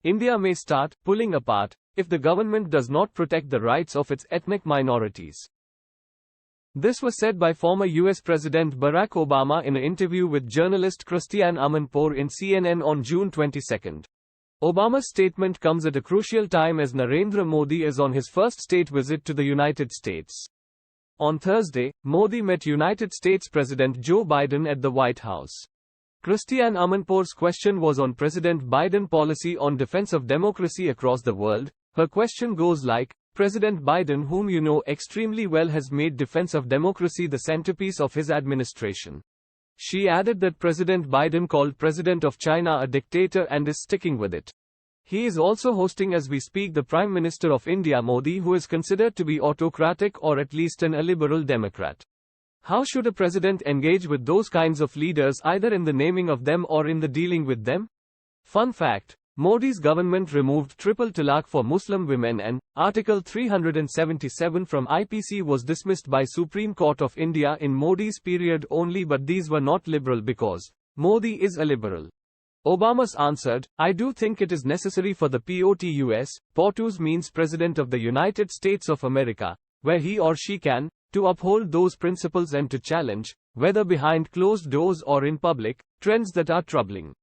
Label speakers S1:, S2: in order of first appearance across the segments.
S1: India may start pulling apart if the government does not protect the rights of its ethnic minorities. This was said by former US President Barack Obama in an interview with journalist Christiane Amanpour in CNN on June 22. Obama's statement comes at a crucial time as Narendra Modi is on his first state visit to the United States. On Thursday, Modi met United States President Joe Biden at the White House. Christiane Amanpour's question was on President Biden's policy on defense of democracy across the world. Her question goes like, President Biden, whom you know extremely well, has made defense of democracy the centerpiece of his administration. She added that President Biden called President of China a dictator and is sticking with it. He is also hosting as we speak the Prime Minister of India Modi, who is considered to be autocratic or at least an illiberal Democrat. How should a president engage with those kinds of leaders, either in the naming of them or in the dealing with them? Fun fact, Modi's government removed triple talaq for Muslim women and Article 377 from IPC was dismissed by Supreme Court of India in Modi's period only, but these were not liberal because Modi is a liberal. Obama answered, I do think it is necessary for the POTUS, POTUS means President of the United States of America, where he or she can, to uphold those principles and to challenge, whether behind closed doors or in public, trends that are troubling.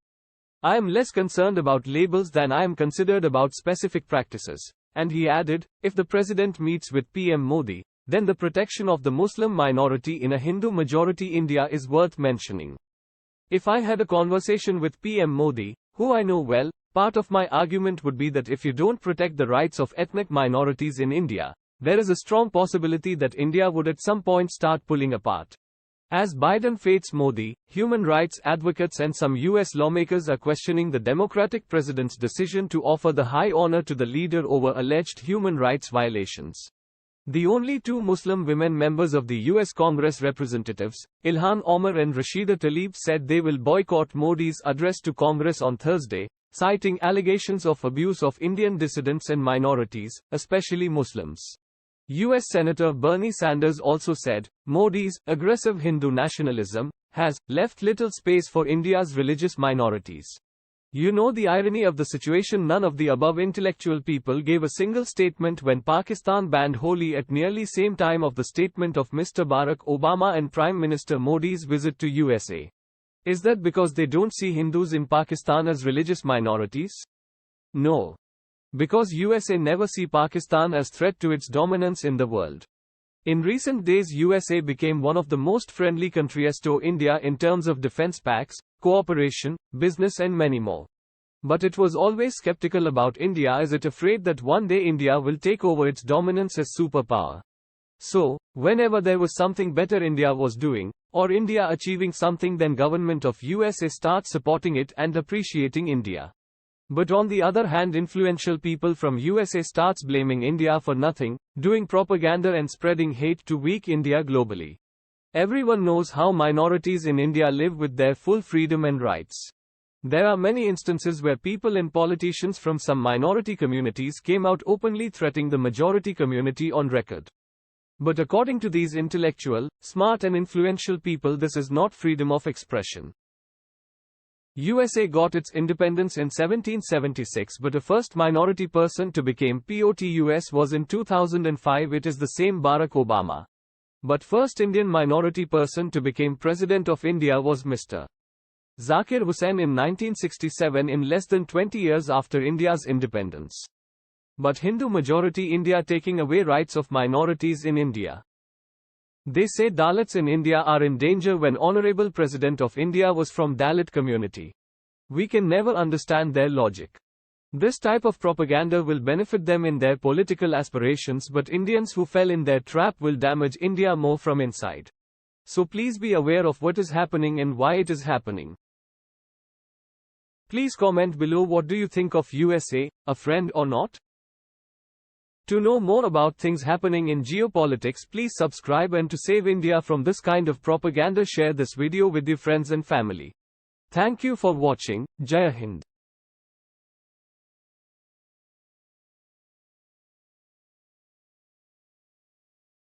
S1: I am less concerned about labels than I am considered about specific practices. And he added, if the president meets with PM Modi, then the protection of the Muslim minority in a Hindu-majority India is worth mentioning. If I had a conversation with PM Modi, who I know well, part of my argument would be that if you don't protect the rights of ethnic minorities in India, there is a strong possibility that India would at some point start pulling apart. As Biden fates Modi, human rights advocates and some US lawmakers are questioning the Democratic president's decision to offer the high honor to the leader over alleged human rights violations. The only two Muslim women members of the US Congress representatives, Ilhan Omar and Rashida Tlaib, said they will boycott Modi's address to Congress on Thursday, citing allegations of abuse of Indian dissidents and minorities, especially Muslims. U.S. Senator Bernie Sanders also said, Modi's aggressive Hindu nationalism has left little space for India's religious minorities. You know the irony of the situation, none of the above intellectual people gave a single statement when Pakistan banned Holi at nearly same time of the statement of Mr. Barack Obama and Prime Minister Modi's visit to USA. Is that because they don't see Hindus in Pakistan as religious minorities? No. Because USA never see Pakistan as threat to its dominance in the world. In recent days USA became one of the most friendly countries to India in terms of defense pacts, cooperation, business and many more. But it was always skeptical about India as it afraid that one day India will take over its dominance as superpower. So, whenever there was something better India was doing, or India achieving something, then government of USA starts supporting it and appreciating India. But on the other hand, influential people from USA starts blaming India for nothing, doing propaganda and spreading hate to weak India globally. Everyone knows how minorities in India live with their full freedom and rights. There are many instances where people and politicians from some minority communities came out openly threatening the majority community on record. But according to these intellectual, smart and influential people, this is not freedom of expression. USA got its independence in 1776, but the first minority person to become POTUS was in 2005. It is the same Barack Obama. But first Indian minority person to become President of India was Mr. Zakir Hussain in 1967, in less than 20 years after India's independence. But Hindu majority India taking away rights of minorities in India. They say Dalits in India are in danger when Honorable President of India was from Dalit community. We can never understand their logic. This type of propaganda will benefit them in their political aspirations, but Indians who fell in their trap will damage India more from inside. So please be aware of what is happening and why it is happening. Please comment below, what do you think of USA, a friend or not? To know more about things happening in geopolitics, please subscribe, and to save India from this kind of propaganda, share this video with your friends and family. Thank you for watching. Jai Hind.